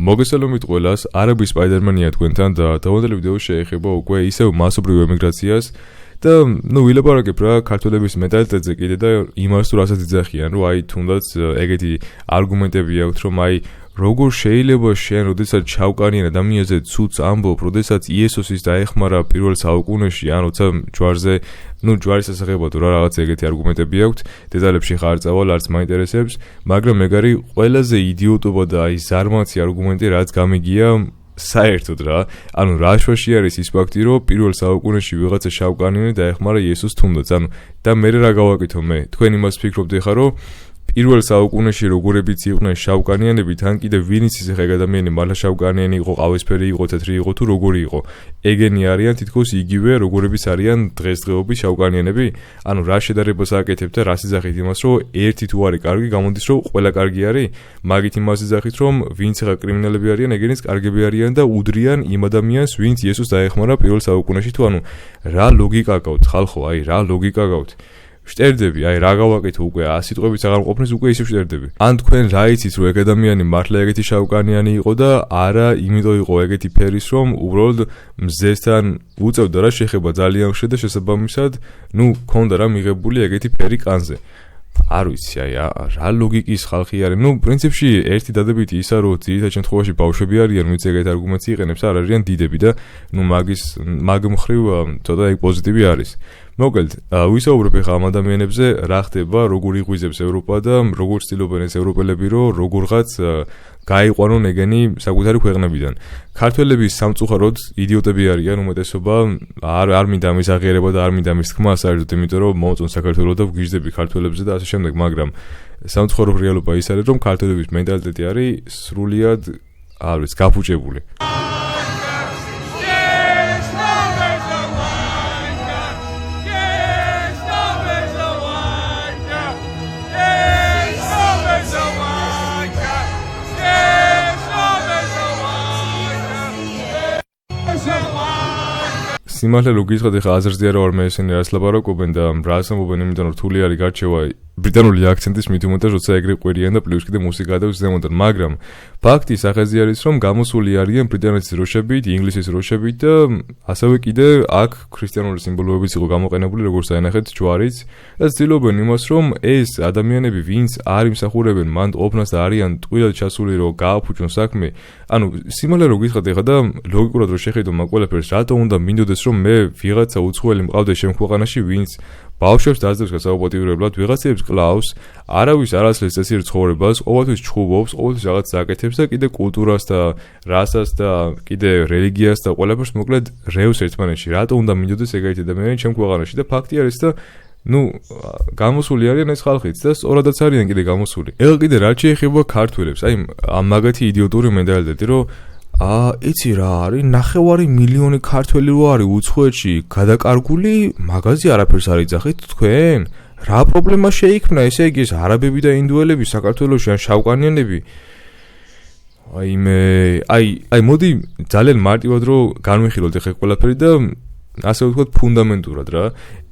მოგესალმებით ყველას, არაბი სპაიდერმენია თქვენთან და დღევანდელი ვიდეო შეეხება უკვე ისევ მასობრივ ემიგრაციას და ვილაპარაკებ რა ქართველების მენტალიტეტზე კიდე და იმას თუ რასაც იძახიან, რომ აი თუნდაც ეგეთი არგუმენტები აქვს, რომ აი როგორ შეიძლება შენ, როდესაც ჩავკარიან ადამიანზე ცუც ამბობ, როდესაც იესოსის დაეხმარა პირველ საუკუნეში, ან როცა ჯვარზე, ჯვარის სასახებად რა რაღაც ეგეთი არგუმენტები აქვს, დეტალებში ხარ წავალ, არც მაინტერესებს, მაგრამ ეგ არის ყველაზე იდიოტობა და აი ზარმაცი არგუმენტი, რაც გამიგია საერთოდ რა. ანუ რა შვაში არის ის ფაქტი, რომ პირველ საუკუნეში ვიღაცა შავკანიანი დაეხმარა იესოს თუნდაც, და მე რა გავაკეთო მე? თქვენ იმას ფიქრობთ ხა, რომ პირველ საუკუნეში როგორებიც იყვნენ შავკანიანები, თან კიდე ვინიც ის ხე ადამიანი მართლა შავკანიანი იყო, ყავისფერი იყო, თეთრი იყო თუ როგორი იყო. ეგენი არიან თითქოს იგივე როგორებიც არიან დღესდღეობის შავკანიანები? ანუ რა შედარებას აკეთებთ და რას იძახით იმას, რომ ერთი თუ არის კარგი, გამოდის რომ ყველა კარგი არის? მაგით იმას იძახით, რომ ვინც ხა კრიმინალები არიან, ეგენიც კარგები არიან და უდრიან იმ ადამიანს, ვინც იესოს დაეხმარა პირველ საუკუნეში თუ ანუ რა ლოგიკა გაქვთ ხალხო, აი რა ლოგიკა გაქვთ? შტერდები, აი რა გავაკეთო უკვე 100 სიტყვებით აღარ მყოფნის უკვე ისევ შტერდები. ან თქვენ რა იცით რომ ეგ ადამიანი მართლა ეგეთი შავკანიანი იყო და არა იმიტომ იყო ეგეთი ფერის რომ უბრალოდ მზესთან უწევდა რა შეხება ძალიან ხშირ და შესაბამისად ქონდა რა მიღებული ეგეთი ფერი კანზე. არ ვიცი აი რა ლოგიკის ხალხი არის. პრინციპში ერთი დადებითი ისა რომ ძირითად შემთხვევაში ბავშვები არიან, ვინც ეგეთ არგუმენტს იყენებს, არ არიან დიდები და მაგ მხრივ ცოტა ეგ პოზიტივი არის. მოკლედ, ვისაუბრებ ახლა ამ ადამიანებზე, რა ხდება, როგორ იღვიძებს ევროპა და როგორ ცდილობენ ეს ევროპელები, რომ როგორღაც გაიყვანონ ეგენი საკუთარი ქვეყნებიდან. ქართველები სამწუხაროდ იდიოტები არიან უმეტესობა, არ მინდა მის აღიარება და არ მინდა მის თქმა საერთოდ, იმიტომ რომ მოუწონ საქართველოს და ვგიჟდები ქართველებზე და ასე შემდეგ, მაგრამ სამწუხარო რეალობა ის არის, რომ ქართველების მენტალიტეტი არის სრულიად, არ ვიცი, გაფუჭებული. სიმართლე რო გითხრათ ახლა აზრზე არა ვარ მე ესენი რას ლაპარაკობენ და რას ამბობენ, იმიტომ რომ რთული არის გარჩევა ბრიტანული აქცენტის მით უმეტეს როცა ეგრე ყვერიან და პლუს კიდე მუსიკა და ზემოდან, მაგრამ ფაქტი სახეზე არის რომ გამოსული არიან ბრიტანეთის დროშებით, ინგლისის დროშებით და ასევე კიდე აქ ქრისტიანული სიმბოლოებიც იყო გამოყენებული როგორც დაენახეთ ჯვარიც და ცდილობენ იმას რომ ეს ადამიანები ვინც არ იმსახურებენ მანდ ოფნას და არიან ტყუილად ჩასული რომ გააფუჭონ საქმე. ანუ სიმართლე რო გითხრათ ახლა და ლოგიკურად რო შეხედო მაგ ყველაფერს, რატო უნდა მინდოდეს რომ მე ვიღაცა უცხოელი მყავდეს ჩემ ქვეყანაში, ვინც ბავშვებს დაძლევს გასაუპატიურებლად, ვიღაცებს კლავს, არავის არ ასწრებს წესიერ ცხოვრებას, ყოველთვის ჩხუბობს, ყოველთვის რაღაც აკეთებს და კიდე კულტურას და რასას და კიდე რელიგიას და ყველაფერს მოკლედ რევს ერთმანეთში. რატო უნდა მინდოდეს ეგეთი ადამიანი ჩემ ქვეყანაში? და ფაქტი არის და გამოსული არიან ეს ხალხიც და სწორადაც არიან კიდე გამოსული. ეხლა კიდე რა შეეხება ქართველებს, აი ამ მაგათი იდიოტური მენტალიტეტი, რომ იცი რა არის, 9 მილიონი ქართველი რო არის უცხოეთში გადაკარგული, მაგაზე არაფერს არ იძახით თქვენ? რა პრობლემა შეიქმნა, ესე იგი ეს არაბები და ინდუელები საქართველოში ან შავკანიანები? აი მოდი ძალიან მარტივად რო განვიხილოთ ახლა ყველაფერი და ასე ვთქვათ ფუნდამენტურად რა.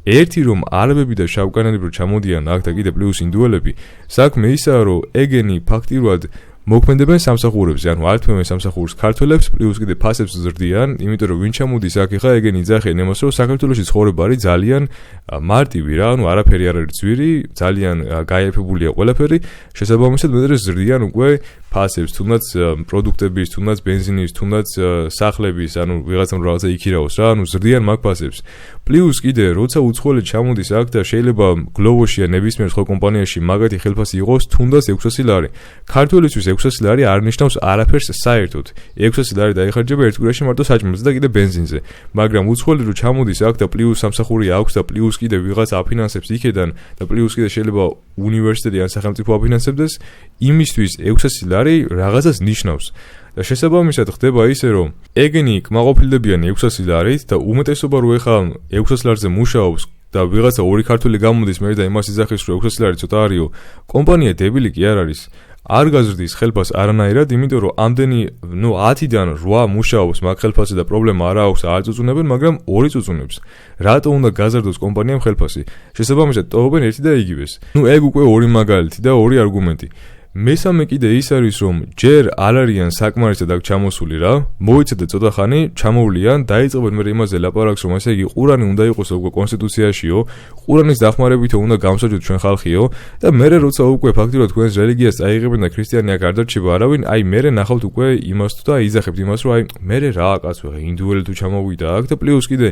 ერთი რომ არაბები და შავკანიანები რო ჩამოდიან აქ და კიდე პლუს ინდუელები, საქმე ისაა რომ ეგენი ფაქტიურად მოქმედებენ სამსახურებზე, ანუ ართმევენ სამსახურს ქართველებს, პლუს კიდე ფასებს ზრდიან, იმიტომ რომ ვინ ჩამოდის აქ ხა ეგენი იძახენ იმას, რომ საქართველოში ცხოვრება არის ძალიან მარტივი რა, ანუ არაფერი არ არის ძვირი, ძალიან გაიაფებულია ყველაფერი, შესაბამისად მეტყვი ზრდიან უკვე ფასებს, თუნდაც პროდუქტების, თუნდაც ბენზინის, თუნდაც სახლების, ანუ ვიღაცამ რაღაცა იქირაოს რა, ანუ ზრდიან მაგ ფასებს. პლუს კიდე როცა უცხოელი ჩამოდის აქ და შეიძლება გლოვოში ან ნებისმიერ სხვა კომპანიაში მაგათი ხელფასი იყოს თუნდაც 600 ლარი. ქართველისთვის 600 ლარი არ ნიშნავს არაფერს საერთოდ. 600 ლარი დაიხარჯება ერთ კვირაში მარტო საჭმელზე და კიდე ბენზინზე. მაგრამ უცხოელი რო ჩამოდის აქ და პლუს სამსახური აქვს და პლუს კიდე ვიღაც აფინანსებს იქედან და პლუს კიდე შეიძლება უნივერსიტეტი ან სახელმწიფო აფინანსებდეს, იმისთვის 600 ლარი რაღაცას ნიშნავს. და შესაბამისად ხდება ისე რომ ეგენი კმაყოფილდებიან 600 ლარით და უმეტესობა რო ეხა 600 ლარზე მუშაობს და ვიღაცა ორი ქართველი გამოდის მე და იმას იძახის რომ 600 ლარი ცოტა არისო, კომპანია დებილი კი არ არის. არ გაზრდის ხელფას არანაირად, იმიტომ რომ ამდენი 10-დან 8 მუშაობს მაგ ხელფასზე და პრობლემა არ აქვს, არ წუწუნებენ, მაგრამ 2 წუწუნებს. რატო უნდა გაზრდოს კომპანიამ ხელფასი? შესაბამისად, ტოვებენ ერთი და იგივეს. ეგ უკვე ორი მაგალითი და ორი არგუმენტი. მესამე კიდე ის არის, რომ ჯერ არ არიან საკმარისად აქ ჩამოსული რა, მოიცადე ცოტა ხანი, ჩამოვლიან, დაიწყებენ მე იმაზე ლაპარაკს, რომ ესე იგი ყურანი უნდა იყოს უკვე კონსტიტუციაშიო, ყურანის დახმარებითო უნდა გამსაჯოთ ჩვენ ხალხიო და მე როცა უკვე ფაქტიურად თქვენს რელიგიას წაიღებენ და ქრისტიანი აქ არ დარჩება არავინ, აი მე ნახავთ უკვე იმას თუ და იზახებთ იმას, რომ აი მე რა კაცო, ინდუელი თუ ჩამოვიდა აქ და პლუს კიდე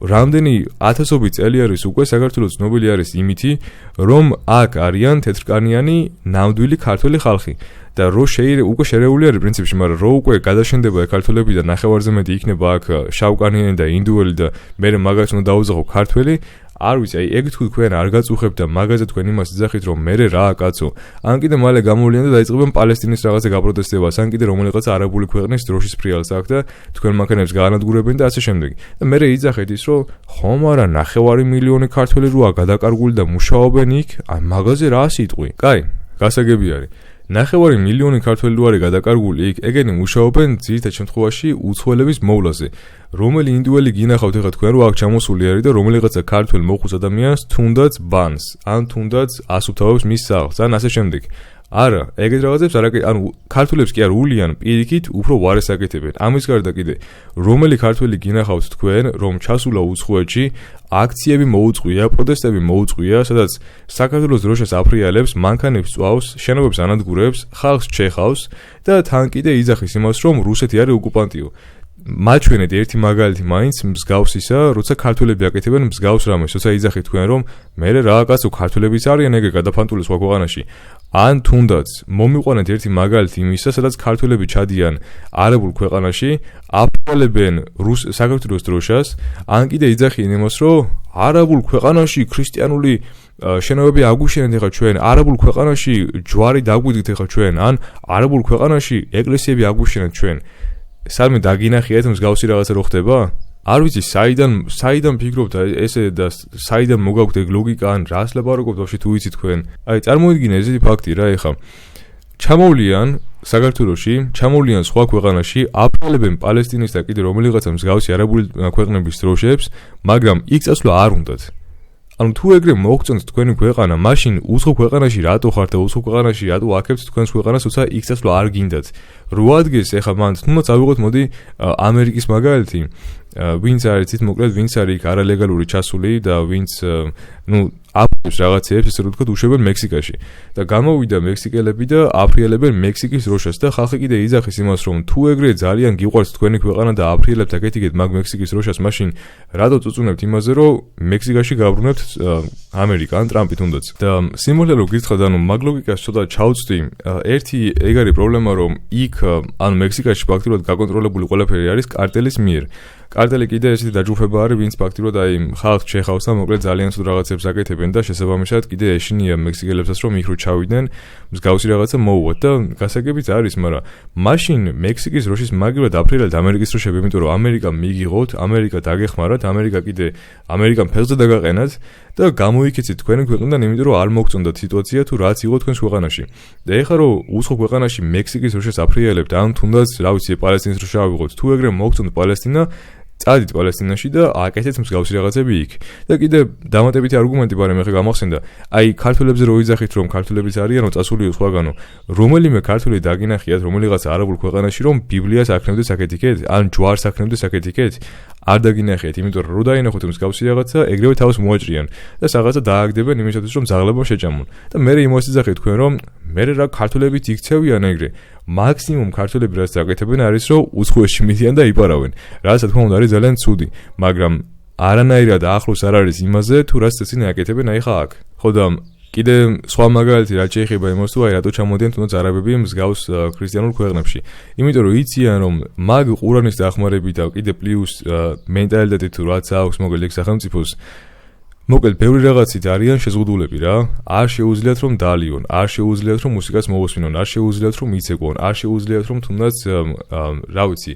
რამდენი ათასობით წელი არის უკვე საქართველოს ცნობილი არის იმითი, რომ აქ არიან თეთრკანიანი ნამდვილი ქართველი ხალხი და რო უკვე შერეული არის პრინციპში, მაგრამ რო უკვე გადაშენდება ქართველები და ნახევარზე მეტი იქნება აქ შავკანიანი და ინდუელი და მე მაგას უნდა დაუძახო ქართველი, არ ვიცი, აი ეგ თუ თქვენ არ გაწუხებთ და მაგაზე თქვენ იმას იძახით, რომ მე რა კაცო, ან კიდე მალე გამოვლიან და დაიწყებენ პალესტინის რაღაცა გაპროტესტებას, ან კიდე რომელიღაც არაბული ქვეყნის დროშის ფრიალს აქ და თქვენ მანქანებს გაანადგურებენ და ასე შემდეგ. და მე იძახეთ ის, რომ ხომ არა 9 მილიონი ქართველი როა გადაკარგული და მუშაობენ იქ, აი მაგაზე რა სიტყვი? კაი, გასაგები არის. 9 მილიონი ქართველი რო არის გადაკარგული იქ, ეგენი მუშაობენ ძირითად შემთხვევაში უცხოელების მოვლაზე. რომელი ინდუელი გინახავთ ეხლა თქვენ რო აქ ჩამოსული არის და რომელიღაცა ქართველ მოხუც ადამიანს თუნდაც ბანს, ან თუნდაც ასუფთავებს მის სახლს, ან ასე შემდეგ. არა, ეგეთ რაღაცებს ანუ ქართველებს კი არ ულიან პირიქით, უფრო ვარეს აკეთებენ. ამის გარდა კიდე, რომელი ქართველი გინახავთ თქვენ, რომ ჩასულა უცხოეთში, აქციები მოუწყვია, პროტესტები მოუწყვია, სადაც საქართველოს დროშას აფრიალებს, მანქანებს წვავს, შენობებს ანადგურებს, ხალხს ჩეხავს და თან კიდე იძახის იმას, რომ რუსეთი არის ოკუპანტიო. მაჩვენეთ ერთი მაგალითი მაინც მსგავსისა, როცა ქართველები აკეთებენ მსგავს რამეს, როცა იძახით თქვენ, რომ მე რა კაცო ქართველებიც არიან ეგრე გადაფანტული სხვა ქვეყანაში. ან თუნდაც მომიყვანეთ ერთი მაგალითი იმისა, სადაც ქართველები ჩადიან არაბულ ქვეყანაში, აფრიალებენ საქართველოს დროშას, ან კიდე იძახიან იმას, რომ არაბულ ქვეყანაში ქრისტიანული შენობები აგუშენეთ ეხლა ჩვენ, არაბულ ქვეყანაში ჯვარი დაგვიდგეთ ეხლა ჩვენ, ან არაბულ ქვეყანაში ეკლესიები აგუშენეთ ჩვენ. სალმე დაგინახიათ მსგავსი რაღაცა რო ხდება? არ ვიცი, საიდან ფიქრობთ ესე და საიდან მოგაქვთ ეგ ლოგიკა, ან რას ლაპარაკობთ ვაფშე თუ ვიცით თქვენ? აი წარმოიდგინე ესეთი ფაქტი რა ეხლა. ჩამოვლიან საქართველოში, ჩამოვლიან სხვა ქვეყანაში, აფრიალებენ პალესტინის და კიდე რომელიღაცა მსგავსი არაბული ქვეყნების დროშებს, მაგრამ იქ წასვლა არ უნდათ. ანუ თუ ეგრე მოგწონთ თქვენი ქვეყანა, მაშინ უცხო ქვეყანაში რატო ხართ და უცხო ქვეყანაში რატო აქებთ თქვენს ქვეყანას, თუმცა იქ წასვლა არ გინდათ. რო ადგეს ეხლა მანდ, თუნდაც ავიღოთ მოდი ამერიკის მაგალითი. ვინც არის თვით მოკლედ, ვინც არის იქ არალეგალური ჩასული და ვინც აფრიებს რაღაცეებს, ესე რომ ვთქვათ, უშვებენ მექსიკაში. და გამოვიდა მექსიკელები და აფრიალებენ მექსიკის დროშას და ხალხი კიდე იძახის იმას, რომ თუ ეგრე ძალიან გიყვართ თქვენი ქვეყანა და აფრიელებთ აკეთიგეთ მაგ მექსიკის დროშას, მაშინ რატო წუწუნებთ იმაზე, რომ მექსიკაში გაბრუნებთ ამერიკა ან ტრამპი თუნდაც. და სიმბოლურად რო გითხრათ, ანუ მაგ ლოგიკას ცოტა ჩავწვდი. ერთი ეგ არის პრობლემა, რომ იქ ან მექსიკაში ფაქტიურად გაკონტროლებული ყველაფერი არის კარტელის მიერ. კარტელი კიდე ესეთი დაჯგუფება არის, ვინც ფაქტიურად აი ხალხს ჩეხავს და მოკლედ ძალიან სულ რაღაცებს აკეთებენ და შესაბამისად კიდე ეშინია მექსიკელებსაც, რომ იქ რო ჩავიდნენ, მსგავსი რაღაცა მოუვათ და გასაგებიც არის, მაგრამ მაშინ მექსიკის დროშის მაგივრად აფრიალეთ ამერიკის დროშები, იმიტომ რომ ამერიკა მიგიღოთ, ამერიკა დაგეხმარათ, ამერიკამ ფეხზე დაგაყენათ და გამოიქეცით თქვენი ქვეყნიდან, იმიტომ რომ არ მოგწონდათ სიტუაცია თუ რაც იყო თქვენს ქვეყანაში. და ეხლა რომ უცხო ქვეყანაში მექსიკის დროშას აფრიალებთ, ან თუნდაც რა ვიცი, პალესტინის დროშა ავიღოთ, თუ ეგრე მოგწონთ პალესტინა, წადით პალესტინაში და აკეთეთ მსგავსი რაღაცები იქ. და კიდე დამატებითი არგუმენტი ბარემ ეხლა გამახსენდა. აი ქართველებზე რო იძახით, რომ ქართველებიც არიან, რომ წასულიო სხვაგანო, რომელიმე ქართველი დაგინახიათ რომელიღაც არაბულ ქვეყანაში, რომ ბიბლიას აქნევდეს აქეთ-იქეთ, ან ჯვარს აქნევდეს აქეთ-იქეთ, არ დაგინახიათ, იმიტომ რომ რო დაინახოთ მსგავსი რაღაცა, ეგრევე თავს მოაჭრიან და რაღაცა დააგდებენ იმისათვის, რომ ზაღლება შეჭამონ. და მე იმას იძახით თქვენ, რომ მე რა ქართველებიც იქცევიან ეგრე. მაქსიმუმ ქართველები რაც აკეთებენ არის, რომ უცხოეთში მიდიან და იპარავენ. რაც თქმა უნდა არის ძალიან ცუდი, მაგრამ არანაირად ახლოს არ არის იმაზე, თუ რაც წესინე აკეთებენ აი ხა აქ. ხო და კიდე სხვა მაგალითი რაც შეეხება იმას, თუ აი რატო ჩამოდიან თუნდაც არაბები მსგავს ქრისტიანულ ქვეყნებში. იმიტომ რომ იციან, რომ მაგ ყურანის დახმარებით და კიდე პლუს მენტალიტეტი თუ რაც აქვს მოკლედ ეგ სახელმწიფოს, მოკლედ ბევრი რაღაცით არიან შეზღუდულები რა. არ შეუძლიათ რომ დაალიონ, არ შეუძლიათ რომ მუსიკას მოусმინონ, არ შეუძლიათ რომ იცეკვონ, არ შეუძლიათ რომ თუნდაც რა ვიცი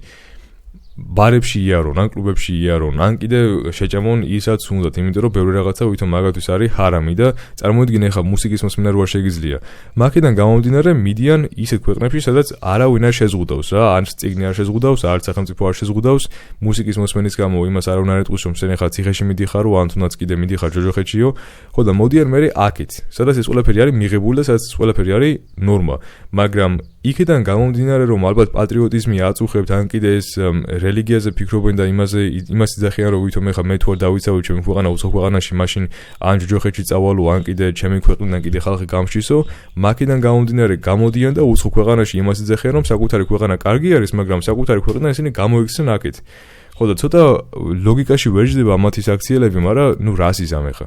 ბარებში იარონ, ან კლუბებში იარონ, ან კიდე შეჭამონ ისაც უნდათ, იმიტომ რომ ბევრი რაღაცა ვითომ მაგათთვის არის ჰარამი და წარმოიდგინე ხა მუსიკის მოსმენა რო არ შეგიძლია. მაქედან გამომდინარე მიდიან ისეთ ქვეყნებში, სადაც არავინ არ შეზღუდავს რა, არც წიგნი არ შეზღუდავს, არც სახელმწიფო არ შეზღუდავს, მუსიკის მოსმენის გამო იმას არავინ არ ეტყვის, რომ შენ ხა ციხეში მიდიხარო, ან თუნდაც კიდე მიდიხარ ჯოჯოხეთშიო, ხო და მოდიან მე აქეთ, სადაც ეს ყველაფერი არის მიღებული და სადაც ეს ყველაფერი არის ნორმა, მაგრამ იქიდან გამომდინარე რომ ალბათ პატრიოტიზმი აწუხებთ, ან კიდე ეს რელიგიაზე ფიქრობენ და იმას იძახიან რომ ვითომ ეხა მე თუ არ დავიცავი ჩემი ქვეყანა უცხო ქვეყანაში, მაშინ ან ჯოჯოხეთში წავალო, ან კიდე ჩემი ქვეყნიდან კიდე ხალხი გამშისო, მაქედან გამომდინარე გამოდიან და უცხო ქვეყანაში იმას იძახიან რომ საკუთარი ქვეყანა კარგი არის, მაგრამ საკუთარი ქვეყანა ისინი გამოიქცნენ აქეთ. ხო და ცოტა ლოგიკაში ვერ ჯდება მათი საქციელები, მაგრამ ნუ რას იზამ ეხა.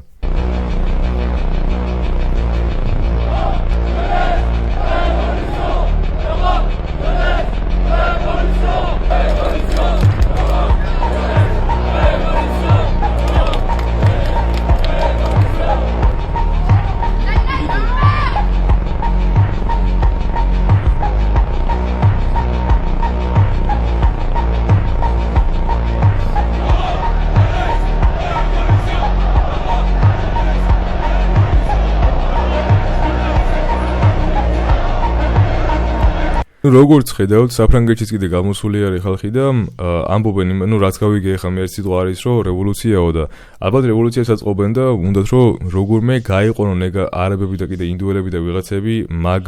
როგორც ხედავთ, საფრანგეთშიც კიდე გამოსული არის ხალხი და ამბობენ, რაც გავიგე ხა მე ერთ სიტყვა არის, რომ რევოლუციაო და ალბათ რევოლუციას აწყობენ და უნდათ რომ როგორმე გაიყონონ ეგ არაბები და კიდე ინდუელები და ვიღაცები მაგ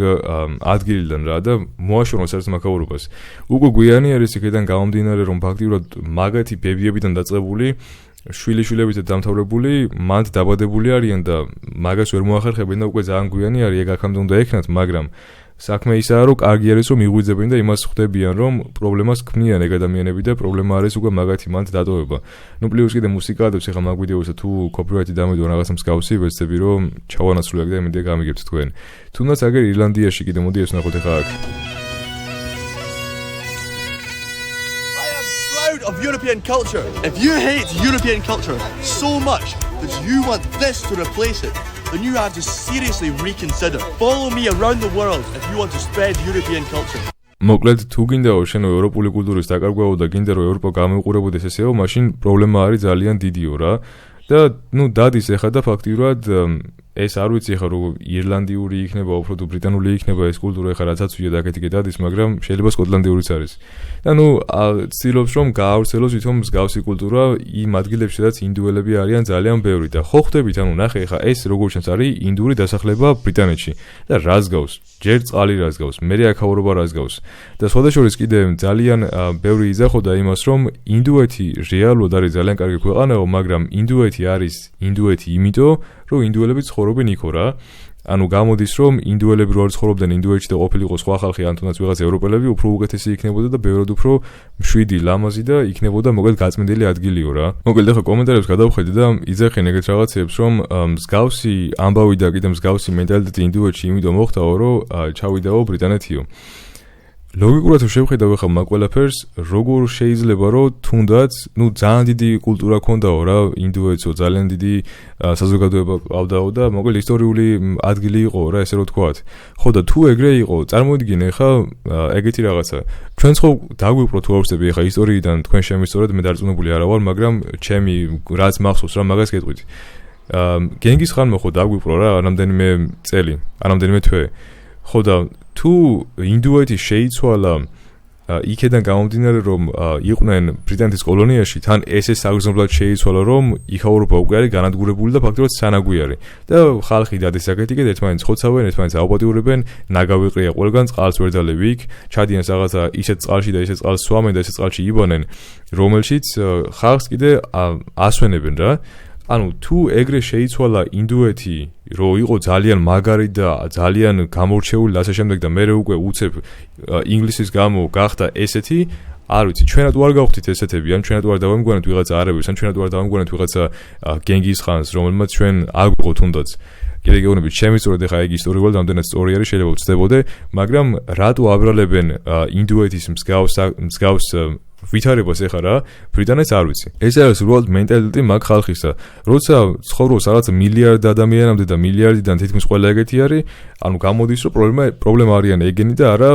ადგილიდან რა და მოაშორონ საერთოდ მაკაურობას. უკვე გვიანი არის იქიდან გამომდინარე, რომ ფაქტიურად მაგათი ბებიებიდან დაწყებული შვილიშვილებით დამთავრებული მანდ დაბადებული არიან და მაგას ვერ მოახერხებენ და უკვე ძალიან გვიანი არის ეგ აქამდე უნდა ექნათ, მაგრამ საქმე ისაა, რომ კარგი არის რომ მიღვიძებენ და იმას ხვდებიან, რომ პრობლემას ქმნიან ეგ ადამიანები და პრობლემა არის უკვე მაგათი მანდ დატოვება. ნუ პლუს კიდე მუსიკადებს ეხა მაგ ვიდეოზე თუ კოპირაითი დამედო რაღაცა მსგავსი, ვეცდები რომ ჩავანაცვლო ეგ და იმედი გამიგებთ თქვენ. თუნდაც აგერ ირლანდიაში კიდე მოდი ეს ნახოთ ეხა აქ. Of European culture. If you hate European culture so much that you want this to replace it, then you have to seriously reconsider. Follow me around the world if you want to spread European culture. მოკლედ თუ გინდაო შენო ევროპული კულტურის დაკარგვაო და გინდა რომ ევროპა გამოიყურებოდეს ესეო, მაშინ პრობლემა არის ძალიან დიდიო რა. და ნუ დადის ეხა და ფაქტიურად ეს არ ვიცი ეხა რომ ირლანდიური იქნება, უფრო თუ ბრიტანული იქნება ეს კულტურა ეხა რასაც ვია და აქეთიკე დადის, მაგრამ შეიძლება სკოტლანდიურიც არის. და ნუ ცდილობს რომ გაავრცელოს ვითომ მსგავსი კულტურა იმ ადგილებში, სადაც ინდუელები არიან ძალიან ბევრი და ხო ხვდებით, ანუ ნახე ეხა ეს როგორც ჩანს არის ინდური დასახლება ბრიტანეთში და რას გავს? ჯერ წყალი რას გავს? მერე აქაურობა რას გავს? და სხვადასხვა კიდე ძალიან ბევრი იზახოდა იმას, რომ ინდუეთი რეალურად არის ძალიან კარგი ქვეყანაო, მაგრამ ინდუეთი არის ინდუეთი იმიტომ, რომ ინდუელები ცხოვრობენ იქო რა. ანუ გამოდის რომ ინდუელები რო არ ცხოვრობდნენ ინდუეთში და ყოფილიყო სხვა ხალხი, ან თუნდაც ვიღაც ევროპელები, უფრო უკეთესი იქნებოდა და ბევრად უფრო მშვიდი, ლამაზი და იქნებოდა მოკლედ გაწმენდილი ადგილიო რა. მოკლედ ახლა კომენტარებს გადავხედე და იძახენ ეგეთ რაღაცებს, რომ მსგავსი ამბავი და კიდე მსგავსი მენტალიტეტი ინდუეთში იმიტომ მოხდაო, რომ ჩავიდაო ბრიტანეთიო. ლოგიკურად თუ შევხედავ ახლა მაგ ყველაფერს, როგორ შეიძლება რომ თუნდაც, ნუ ძალიან დიდი კულტურა ქონდაო რა ინდუეთსო, ძალიან დიდი საზოგადოება ყავდაო და მოკლედ ისტორიული ადგილი იყო რა, ესე რომ ვთქვათ. ხო და თუ ეგრე იყო, წარმოიდგინე ახლა ეგეთი რაღაცა. ჩვენც ხო დაგვიყვრო თუ არ ვწდები ახლა ისტორიიდან, თქვენ შემისწორეთ, მე დარწმუნებული არა ვარ, მაგრამ ჩემი რაც მახსოვს რა მაგას გეტყვით. გენგის ხანმა ხო დაგვიყვრო რა, რამდენიმე წელი, რამდენიმე თვე. ხო და თუ ინდუეთი შეიცვალა იქედან გამომდინარე რომ იყვნენ ბრიტანეთის კოლონიაში, თან ესე საგრძნობლად შეიცვალა რომ იქაურობა უკვე არის განადგურებული და ფაქტობრივად სანაგვიარი და ხალხი დადეს აქეთიკეთ, ერთმანეთს ხოცავენ, ერთმანეთს აუპატიურებენ, ნაგავიყრია ყველგან, წყალს ვერ დალევი იქ, ჩადიან რაღაცა ისეთ წყალში და ისეთ წყალს სვამენ და ისეთ წყალში იბანენ, რომელშიც ხალხს კიდე ასვენებენ რა. ანუ თუ ეგრე შეიცვალა ინდუეთი, რომ იყო ძალიან მაგარი და ძალიან გამორჩეული და ასე შემდეგ და მე უკვე უცებ ინგლისის გამო გახდა ესეთი, არ ვიცი, ჩვენად ვარ გავხდით ესეთები, ან ჩვენად ვარ დავამგვანეთ ვიღაცა არაბებს, ან ჩვენად ვარ დავამგვანეთ ვიღაცა გენგის ხანს, რომელმაც ჩვენ არ გვიყო თუნდაც. კიდე გეუბნებით, შემისწორეთ ახლა ეგ ისტორიულად რამდენად სწორი არის, შეიძლება ვწდებოდე, მაგრამ რატო აბრალებენ ინდუეთის მსგავს ვითარებას ეხა რა, ბრიტანეთს არ ვიცი. ეს არის უბრალოდ მენტალიტეტი მაგ ხალხისა. როცა ცხოვრობს რაღაცა მილიარდ ადამიანამდე და მილიარდიდან თითქმის ყველა ეგეთი არის, ანუ გამოდის რომ პრობლემა არიან ეგენი და არა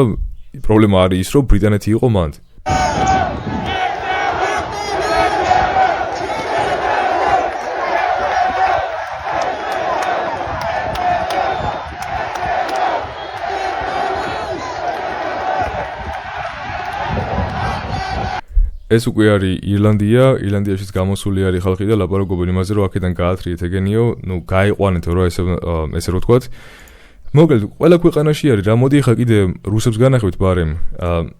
პრობლემა არის ის რომ ბრიტანეთი იყო მანდ. ეს უკვე არის ირლანდიაშიც გამოსული არის ხალხი და ლაპარაკობენ იმაზე, რომ აქედან გაათრიეთ ეგენიო, გაიყვანეთ რა ესე რო ვთქვათ. მოკლედ, ყველა ქვეყანაში არის რა, მოდი ახლა კიდე რუსებს განახევთ ბარემ.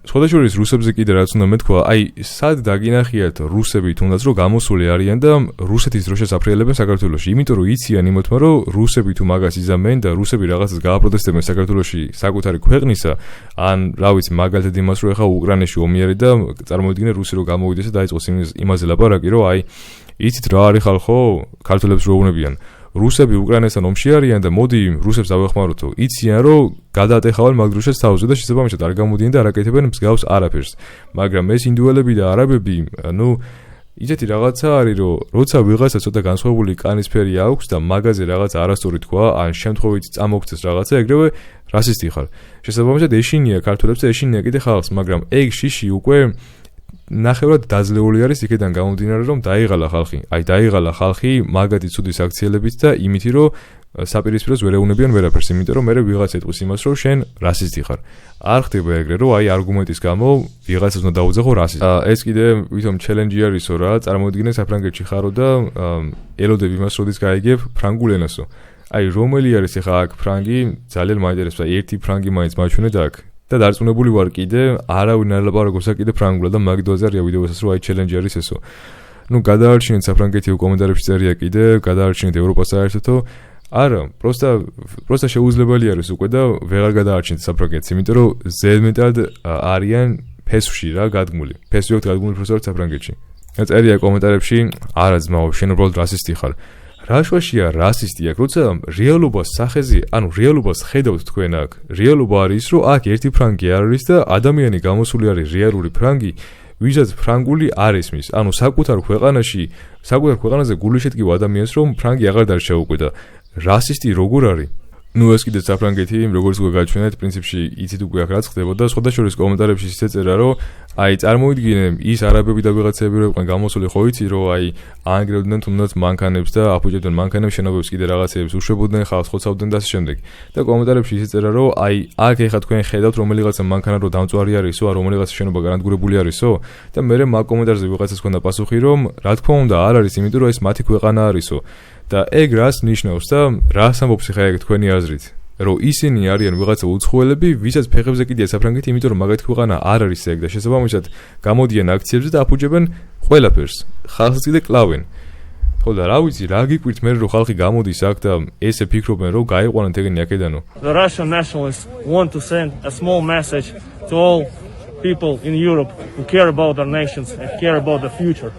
სხვადასხვა რუსებზე კიდე რაც უნდა მეთქვა, აი, სად დაგინახიათ რუსები თუნდაც რომ გამოსული არიან და რუსეთის დროშას აფრიალებენ საქართველოში, იმიტომ რომ იციან იმოთმა, რომ რუსები თუ მაგას იზამენ და რუსები რაღაცას გააპროტესტებენ საქართველოში საკუთარი ქვეყნისა, ან რა ვიცი, მაგალითად იმას რომ ახლა უკრაინაში ომი არის და წარმოიდგინე რუსი რომ გამოვიდეს და დაიწყოს იმაზე ლაპარაკი, რომ აი, იცით რა არის ხალხო, ქართველებს რო უნებიან. რუსები უკრაინასთან ომში არიან და მოდი რუსებს დავეხმაროთო. იციან რომ გადაატეხავენ მაგ დროშას თავზე და შესაბამისად არ გამოდიან და არ აკეთებენ მსგავს არაფერს. მაგრამ ეს ინდუელები და არაბები, ისეთი რაღაცა არის, რომ როცა ვიღაცა ცოტა განსხვავებული კანისფერი აქვს და მაგაზე რაღაც არასწორი თქვა, ან შემთხვევით წამოგცეს რაღაცა, ეგრევე რასისტი ხარ. შესაბამისად ეშინია ქართველებს და ეშინია კიდე ხალხს, მაგრამ ეგ შიში უკვე ნახევრად დაძლეული არის იქიდან გამომდინარე, რომ დაიღალა ხალხი. აი, დაიღალა ხალხი მაგათი ცუდი საქციელებით და იმითი, რომ საპირისპიროს ვერ ეუნებიან ვერაფერს, იმიტომ რომ მე ვიღაც ეტყვის იმას, რომ შენ რასისტი ხარ. არ ხდება ეგრე, რომ აი არგუმენტის გამო ვიღაცას უნდა დაუძახო რასისტი. ეს კიდე ვითომ ჩელენჯი არისო რა, წარმოიდგინე საფრანგეთში ხარო და ელოდებ იმას, როდის გაიგებ ფრანგულ ენასო. აი, რომელი არის ახლა აქ ფრანგი, ძალიან მაინტერესებს, აი ერთი ფრანგი მაინც მაჩვენეთ აქ. და დარწმუნებული ვარ კიდე არავინ არ ლაპარაკობს კიდე ფრანგულად და მაგდოზე არია ვიდეოსაც რომ აი ჩელენჯი არის ესო. გადაარჩინეთ საფრანგეთი კომენტარებში წერია კიდე, გადაარჩინეთ ევროპას საერთოდ. არა, პროსტა შეუძლებელი არის უკვე და ვეღარ გადაარჩინეთ საფრანგეთს, იმიტომ რომ ზედმეტად არიან ფესვში რა გადმული. ფესვი აქვს გადმული პროსტა საფრანგეთში. წერია კომენტარებში, არა ძმაო, შენ უბრალოდ რასისტი ხარ. რა შვაშია რასისტი აქ, როცა რეალობას სახეზე, რეალობას ხედავთ თქვენ აქ. რეალობა არის, რომ აქ ერთი ფრანგი არ არის და ადამიანი გამოსული არის რეალური ფრანგი, ვისაც ფრანგული არ ესმის. საკუთარ ქვეყანაზე გული შედგება ადამიანს, რომ ფრანგი აღარ დარჩა უკვე და რასისტი როგორ არის? ეს კიდე საფრანგეთი, როგორც უკვე გაჩვენეთ, პრინციპში იცით უკვე აქ რაც ხდებოდა, სხვადასხვა კომენტარებში ისე წერა, რომ აი წარმოიდგინე ის არაბები და ვიღაცები რო იყვნენ გამოსული, ხო იცი, რომ აი აანგრევდნენ თუნდაც მანქანებს და აფუჭებდნენ მანქანებს, შენობებს კიდე რაღაცეებს, უშვებოდნენ ხალხს, ხოცავდნენ და ასე შემდეგ. და კომენტარებში ისე წერა, რომ აი აქ ეხა თქვენ ხედავთ რომელიღაცა მანქანა რო დამწვარი არისო, ან რომელიღაცა შენობა გარანტირებული არისო და მე მაგ კომენტარზე ვიღაცას ქონდა პასუხი, რომ რა თქმა უნდა არ არის, იმიტომ რომ ეს მათი ქვეყანა არისო. და ეგ რას ნიშნავს და რას ამბობს ხა ეგ თქვენი აზრით, რომ ისინი არიან ვიღაცა უცხოელები, ვისაც ფეხებზე კიდია საფრანგეთი, იმიტომ რომ მაგათი ქვეყანა არ არის ეგ და შესაბამისად გამოდიან აქციებზე და აფუჭებენ ყველაფერს. ხალხს კიდე კლავენ. ხო და რა ვიცი, რა გიკვირთ მე რომ ხალხი გამოდის აქ და ესე ფიქრობენ რომ გაიყვანათ ეგენი აქედანო. The Russian nationalists want to send a small message to all people in Europe who care about their nations and care about the future.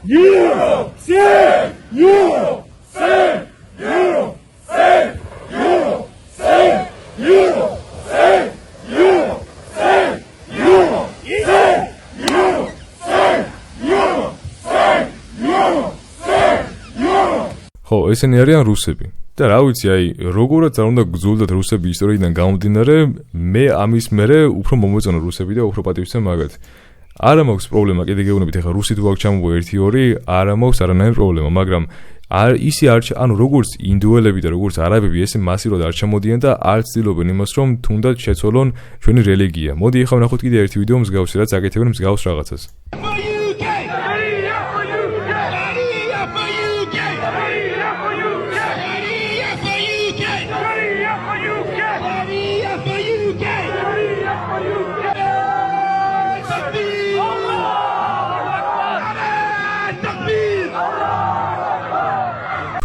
Europe! Save Europe! Save Europe! Save Europe! Save Europe! Save Europe! Save Europe! Save Europe! Save Europe! Save Europe! Save Europe! ხო, ესენი არიან რუსები. და რა ვიცი, აი, როგორაც არ უნდა გძულდათ რუსები ისტორიიდან გამომდინარე, მე ამის მერე უფრო მომეწონა რუსები და უფრო პატივისცემ მაგათ. არა მაქვს პრობლემა, კიდე გეუბნებით, ეხლა რუსი თუ აქ ჩამოვა 1-2, არა მაქვს არანაირი პრობლემა, მაგრამ ისი როგორც ინდუელები და როგორც არაბები ესე მასიურად არ ჩამოდიან და არ ცდილობენ იმას, რომ თუნდაც შეცვალონ ჩვენი რელიგია. მოდი ეხლა ვნახოთ კიდე ერთი ვიდეო მსგავსი, რაც აკეთებენ მსგავს რაღაცას.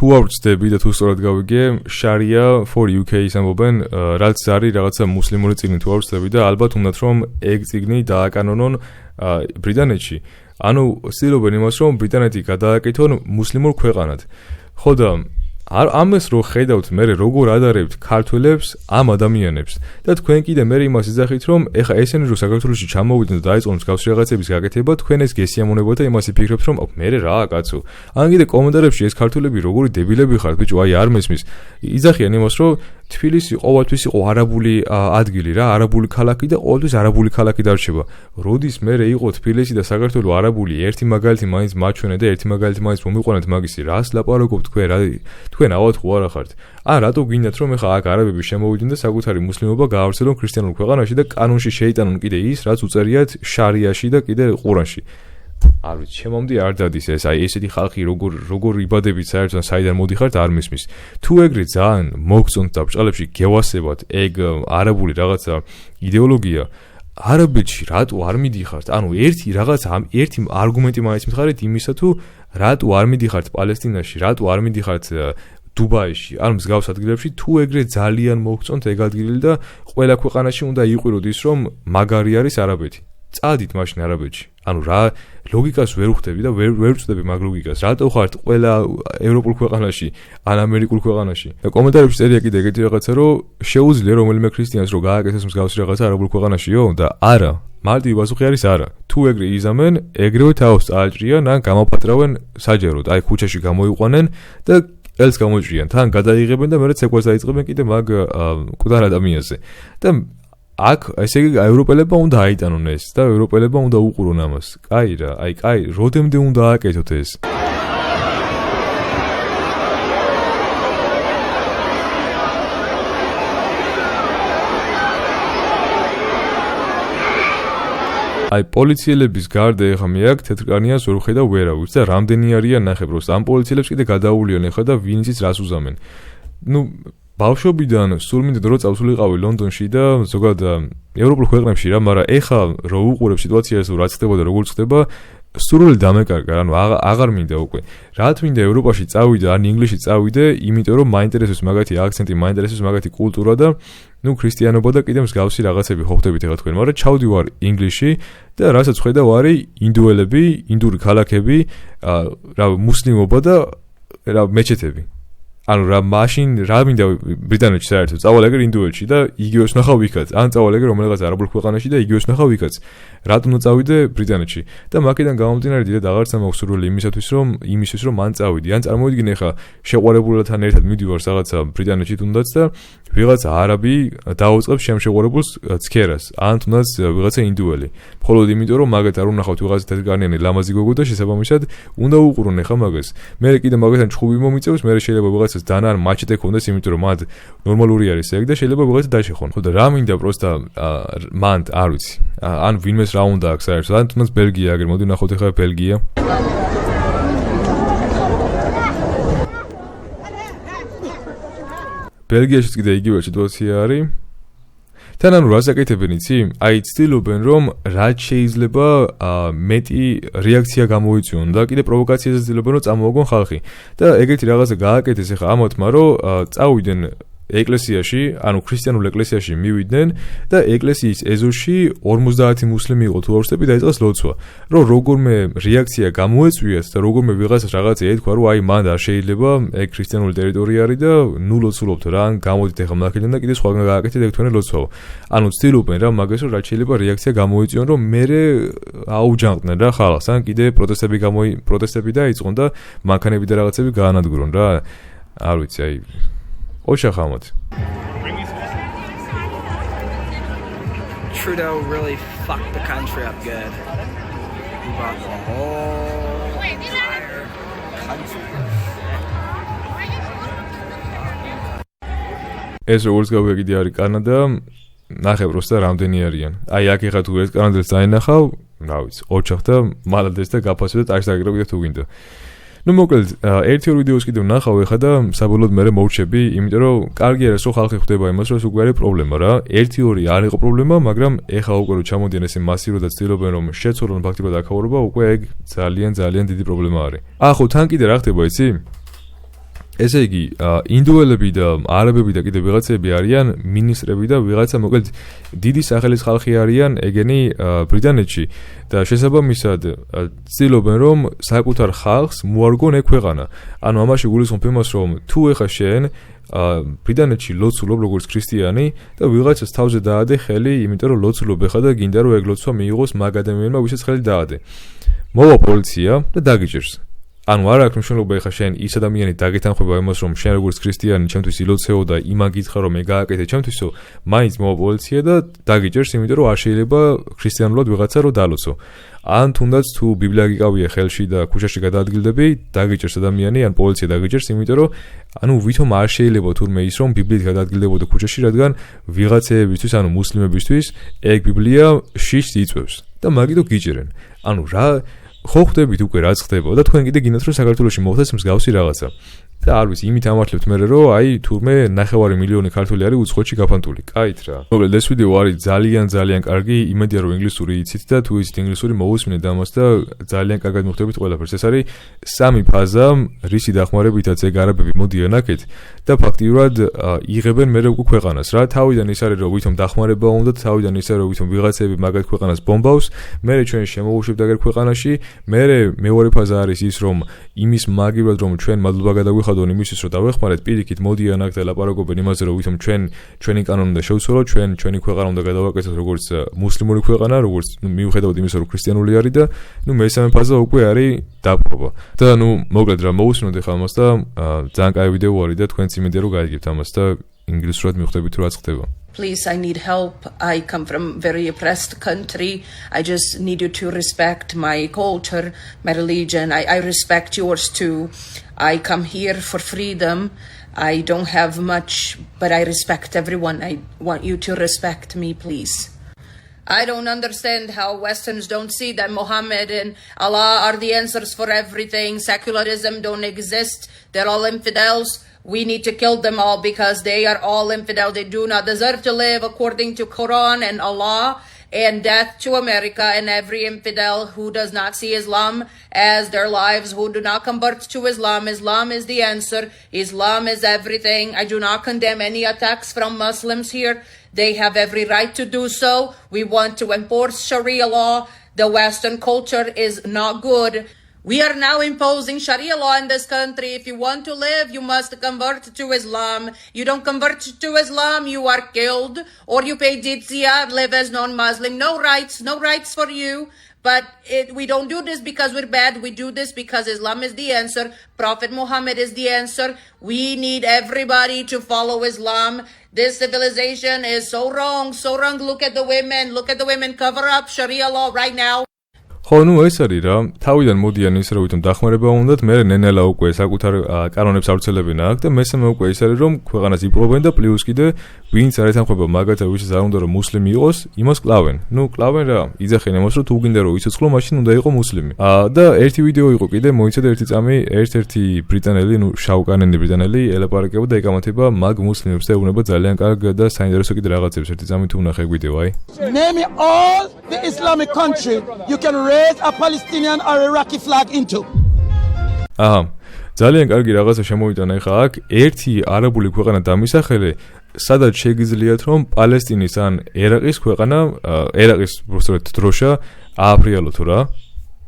თუ არ ვწდები და თუ სწორად გავიგე, Sharia for UK-ის ამბობენ, რაც არის რაღაცა მუსლიმური წიგნი თუ არ ვწდები და ალბათ უნდათ რომ ეგ წიგნი დააკანონონ ბრიტანეთში. ცდილობენ იმას, რომ ბრიტანეთი გადააკეთონ მუსლიმურ ქვეყანად. ხო და ამას რო ხედავთ მე როგორ ადარებთ ქართველებს ამ ადამიანებს და თქვენ კიდე მე იმას იძახით რომ ეხა ესენი რო საქართველოში ჩამოვიდნენ და დაიწყონ მსგავსი რაღაცების გაკეთება თქვენ ეს გესიამონება და იმას იფიქრებთ რომ მე რა კაცო ან კიდე კომენტარებში ეს ქართველები როგორი დებილები ხართ ბიჭო აი არ მესმის იძახიან იმას რომ თბილისი ყოველთვის იყო არაბული ადგილი რა, არაბული ქალაქი და ყოველთვის არაბული ქალაქი დარჩება. როდის მე იყო თბილისი და საქართველოს არაბული, ერთი მაგალითი მაინც მაჩვენე და ერთი მაგალითი მაინც მომიყვანეთ მაგისი, რას ლაპარაკობთ თქვენ, რა თქვენ ავად ხო არა ხართ? რატო გინდათ რომ ეხა აქ არაბები შემოვიდნენ და საკუთარი მუსლიმობა გაავრცელონ ქრისტიანულ ქვეყანაში და კანონში შეიტანონ კიდე ის, რაც უწერიათ შარიაში და კიდე ყურანში. არ ვიცი, ჩემამდე არ დადის ეს, აი ესეთი ხალხი როგორ იბადებით საერთოდ საიდან მოდიხართ არ მისმის. თუ ეგრე ძალიან მოგწონთ და ბჭყალებში გევასებათ ეგ არაბული რაღაცა იდეოლოგია, არაბეთში რატო არ მიდიხართ? ანუ ერთი არგუმენტი მაინც მითხარით იმისა თუ რატო არ მიდიხართ პალესტინაში, რატო არ მიდიხართ დუბაიში, ან მსგავს ადგილებში, თუ ეგრე ძალიან მოგწონთ ეგ ადგილი და ყველა ქვეყანაში უნდა იყვიროთ ის რომ მაგარი არის არაბეთი. წადით მაშინ არაბეთში. ანუ რა ლოგიკას ვერ ვხვდები და ვერ ვწდები მაგ ლოგიკას. რატო ხართ ყველა ევროპულ ქვეყანაში, ან ამერიკულ ქვეყანაში? და კომენტარებში წერია კიდე ეგეთი რაღაცა, რომ შეუძლია რომელიმე ქრისტიანს რომ გააკეთოს მსგავსი რაღაცა არაბულ ქვეყანაშიო? და არა. მარტივი პასუხი არის არა. თუ ეგრე იზამენ, ეგრევე თავს წააჭრიან, ან გამოფატრავენ საჯაროდ. აი ქუჩაში გამოიყვანენ და ელს გამოჭრიან. თან გადაიღებენ და მეორე ცეკვას დაიწყებენ კიდე მაგ მკვდარ ადამიანზე. და აქ ესე იგი ევროპელებმა უნდა აიტანონ ეს და ევროპელებმა უნდა უყურონ ამას. კაი რა, აი კაი, როდემდე უნდა ააკეთოთ ეს? აი პოლიციელების გარდა ეხა მე აქ თეთრკანიანს ვერ ვხედავ ვერავის და რამდენი არიან ნახე პროს ამ პოლიციელებს კიდე გადაუვლიან ეხა და ვინ იცის რას უზამენ. ბავშვობიდან სულ მინდა დრო წავსულიყავი ლონდონში და ზოგადად ევროპულ ქვეყნებში რა, მაგრამ ეხა რო უყურებ სიტუაციას რაც ხდება და როგორ ხდება, სრული დამეკარგა, ანუ აღარ მინდა უკვე. რაც მინდა ევროპაში წავიდე, ან ინგლისში წავიდე, იმიტომ რომ მაინტერესებს მაგათი აქცენტი, მაინტერესებს მაგათი კულტურა და ქრისტიანობა და კიდე მსგავსი რაღაცები ხო ხდებით ეხა თქვენ, მაგრამ ჩავდივარ ინგლისში და რასაც ხედავ არის ინდუელები, ინდური ქალაქები, რა მუსლიმობა და რა მეჩეთები. ანუ რა მაშინ რა მინდა ბრიტანეთში საერთოდ წავალ ეგრე ინდუელში და იგივეს ვნახავ იქაც, ან წავალ ეგრე რომელიღაც არაბულ ქვეყანაში და იგივეს ვნახავ იქაც. რატომ წავიდე ბრიტანეთში? და მაგიდან გამომდინარე დიდად აღარც მაქვს სურვილი იმისთვის რომ მან წავიდე. ან წარმოვიდგინე ხა შეყვარებულთან ერთად მივდივარ რაღაცა ბრიტანეთში თუნდაც და ვიღაცა არაბი დაუწყებს შემშეყვარებულს ცქერას, ან თუნდაც ვიღაცა ინდუელი. მხოლოდ იმიტომ რომ მაგათ არ უნახავთ ვიღაცა თეთრკანიანი ლამაზი გოგო და შესაბამისად უნდა უყურონ ხა მაგას. მე კიდე მაგასთან ჩხუბი მომიწევს, მე შეიძლება ვიღაცა დან არ მაჩეტე ქონდეს, იმიტომ რომ მათ ნორმალური არის ეგ და შეიძლება ვიღაცა დაშეხონ. ხო და რა მინდა პროსტა მან არ ვიცი. ან ვინმეს რა უნდა აქვს საერთოდ, ან თუნდაც ბელგია, აგერ მოდი ნახოთ ახლა ბელგია. ბელგიაშიც კიდე იგივე სიტუაცია არის. თან ანუ რას აკეთებენ იცი? აი ცდილობენ რომ რაც შეიძლება მეტი რეაქცია გამოიწვიონ და კიდე პროვოკაციაზე ცდილობენ რომ წამოაგონ ხალხი. და ეგეთი რაღაცა გააკეთეს ახლა ამათმა რომ წავიდნენ ეკლესიაში, ანუ ქრისტიანულ ეკლესიაში მივიდნენ და ეკლესიის ეზოში 50 მუსლიმი იყო თუ არ ვშტები და დაიწყეს ლოცვა. რომ როგორმე რეაქცია გამოეწვიათ და როგორმე ვიღაცას რაღაცა ეთქვა, რომ აი მანდ არ შეიძლება ეგ ქრისტიანული ტერიტორია არის და ნუ ლოცულობთ რა, ან გამოდით ახლა მაქედან და კიდე სხვაგან გააკეთეთ ეგ თქვენი ლოცვაო. ანუ ცდილობენ რა მაგას რომ რაც შეიძლება რეაქცია გამოიწვიონ, რომ მერე აუჯანყდნენ რა ხალხს, ან კიდე პროტესტები დაიწყონ და მანქანები და რაღაცები გაანადგურონ რა. არ ვიცი, აი ოშახამოთ. Trudeau really fucked the country up good. He brought the whole entire country. ეს როგორც გავიგე არის კანადა, ნახე პროსტა რამდენი არიან. აი აქ ეხა თუ ეს კანადელს დაინახავ, რა ვიცი, ოჩახ და მალადეს და გაფასებ და ტაქსდაგრებ კიდე თუ გინდა. ნუ მოკლედ ერთი-ორი ვიდეოს კიდევ ნახავ ეხა და საბოლოოდ მე მოვრჩები, იმიტომ რომ კარგი არის რომ ხალხი ხვდება იმას, რომ ეს უკვე არის პრობლემა რა. ერთი-ორი არ იყო პრობლემა, მაგრამ ეხა უკვე რომ ჩამოდიან ესე მასიურად და ცდილობენ რომ შეცვალონ ფაქტობრივად აქაურობა, უკვე ეგ ძალიან დიდი პრობლემა არის. ხო, თან კიდე რა ხდება იცი? ესე იგი, ინდუელები და არაბები და კიდე ვიღაცები არიან მინისტრები და ვიღაცა მოკლედ დიდი სახელის ხალხი არიან ეგენი ბრიტანეთში და შესაბამისად ცდილობენ რომ საკუთარ ხალხს მოარგონ ეგ ქვეყანა. ანუ ამაში გულისხმობ იმას რომ თუ ეხა შენ ბრიტანეთში ლოცულობ როგორც ქრისტიანი და ვიღაცას თავზე დაადე ხელი, იმიტომ რომ ლოცულობ ეხა და გინდა რომ ეგ ლოცვა მიიღოს მაგ ადამიანმა, ვისაც ხელი დაადე. მოვა პოლიცია და დაგიჭირს. ანუ არ აქვს მნიშვნელობა ეხლა შენ ის ადამიანი დაგეთანხმება იმას რომ შენ როგორც ქრისტიანი ჩემთვის ილოცეო და იმან გითხრა რომ მე გააკეთე ჩემთვისო მაინც მოვა პოლიცია და დაგიჭერს იმიტომ რომ არ შეიძლება ქრისტიანულად ვიღაცა რომ დალოცო ან თუნდაც თუ ბიბლია გიკავია ხელში და ქუჩაში გადაადგილდები დაგიჭერს ადამიანი ან პოლიცია დაგიჭერს იმიტომ რომ ანუ ვითომ არ შეიძლება თურმე ის რომ ბიბლიით გადაადგილდებოდა ქუჩაში რადგან ვიღაცეებისთვის ანუ მუსლიმებისთვის ეგ ბიბლია შიშს იწვევს და მაგითო გიჭერენ ანუ რა ხო ხვდებით უკვე რაც ხდება და თქვენ კიდე გინდათ რომ საქართველოში მოხდეს მსგავსი რაღაცა და არ ვიცი იმით ამართლებთ მე რომ აი თურმე 9 მილიონი ქართველი არის უცხოეთში გაფანტული კაით რა მოკლედ ეს ვიდეო არის ძალიან კარგი იმედია რომ ინგლისური იცით და თუ იცით ინგლისური მოусმინეთ ამას და ძალიან კარგად მიხვდებით ყველაფერს ეს არის სამი ფაზა რისი დახმარებითაც ეგ არაბები მოდიან აქეთ და ფაქტიურად იღებენ მე უკვე ქვეყანას რა თავიდან ის არის რომ ვითომ დახმარება უნდა თავიდან ის არის რომ ვითომ ვიღაცები მაგათ ქვეყანას ბომბავს მე ჩვენ შემოვუშვებთ აგერ ქვეყანაში მე მეორე ფაზა არის ის რომ იმის მაგივრად რომ ჩვენ მადლობა გადაგვიხადონ იმისთვის რომ დავეხმარეთ პირიქით მოდიან აქ და ლაპარაკობენ იმაზე რომ ვითომ ჩვენი კანონი უნდა შევცვალოთ ჩვენი ქვეყანა უნდა გადავაკეთოთ როგორც მუსლიმური ქვეყანა როგორც მიუხედავად იმისა რომ ქრისტიანული არის და ნუ მესამე ფაზა უკვე არის დაპყრობა და ნუ მოკლედ რა მოусმინოთ ახლა ამას და ძალიან კაი ვიდეო არის და თქვენც იმედია რომ გაიგებთ ამას და ინგლისურად მიხვდებით რომ რაც ხდება Please, I need help. I come from a very oppressed country. I just need you to respect my culture, my religion. I respect yours too. I come here for freedom. I don't have much, but I respect everyone. I want you to respect me, please. I don't understand how Westerns don't see that Muhammad and Allah are the answers for everything. Secularism don't exist. They're all infidels. We need to kill them all because they are all infidel. They do not deserve to live according to Quran and Allah. And death to America and every infidel who does not see Islam as their lives, who do not convert to Islam. Islam is the answer. Islam is everything. I do not condemn any attacks from Muslims here. They have every right to do so. We want to enforce Sharia law. The Western culture is not good. We are now imposing Sharia law in this country. If you want to live, you must convert to Islam. You don't convert to Islam, you are killed. Or you pay jizya, live as non-Muslim. No rights for you. But we don't do this because we're bad. We do this because Islam is the answer. Prophet Muhammad is the answer. We need everybody to follow Islam. This civilization is so wrong, so wrong. Look at the women, cover up Sharia law right now. ხო, ნუ ეს არის რა, თავიდან მოდიან ის რომ ვითომ დახმარება უნდათ, მე ნენელა უკვე საკუთარ კანონებს ავრცელებენ აქ და მესამე უკვე ის არის რომ ქვეყანას იპყრობენ და პლუს კიდე ვინც არ ეთანხმება მაგათა ვისაც არ უნდა რომ მუსლიმი იყოს, იმას კლავენ. ნუ კლავენ რა, იძახენ იმას რომ თუ გინდა რომ იცოცხლო, მაშინ უნდა იყო მუსლიმი. და ერთი ვიდეო იყო კიდე, მოიცადა ერთი წამი, ერთ-ერთი ბრიტანელი, ნუ შავკანიანი ბრიტანელი ელაპარაკება და ეკამათება მაგ მუსლიმებს და ეუბნება ძალიან კარგ და საინტერესო კიდე რაღაცებს. ერთი წამი თუ ვნახე ვიდეო, აი. Name all the Islamic country you can raise a Palestinian or Iraqi flag into. ძალიან კარგი რაღაცა შემოვიტანა ახლა აქ ერთი არაბული ქვეყანა დამისახელე სადაც შეგიძლიათ რომ პალესტინის ან ერაყის ქვეყანა ერაყის უბრალოდ დროშა ააფრიალოთ რა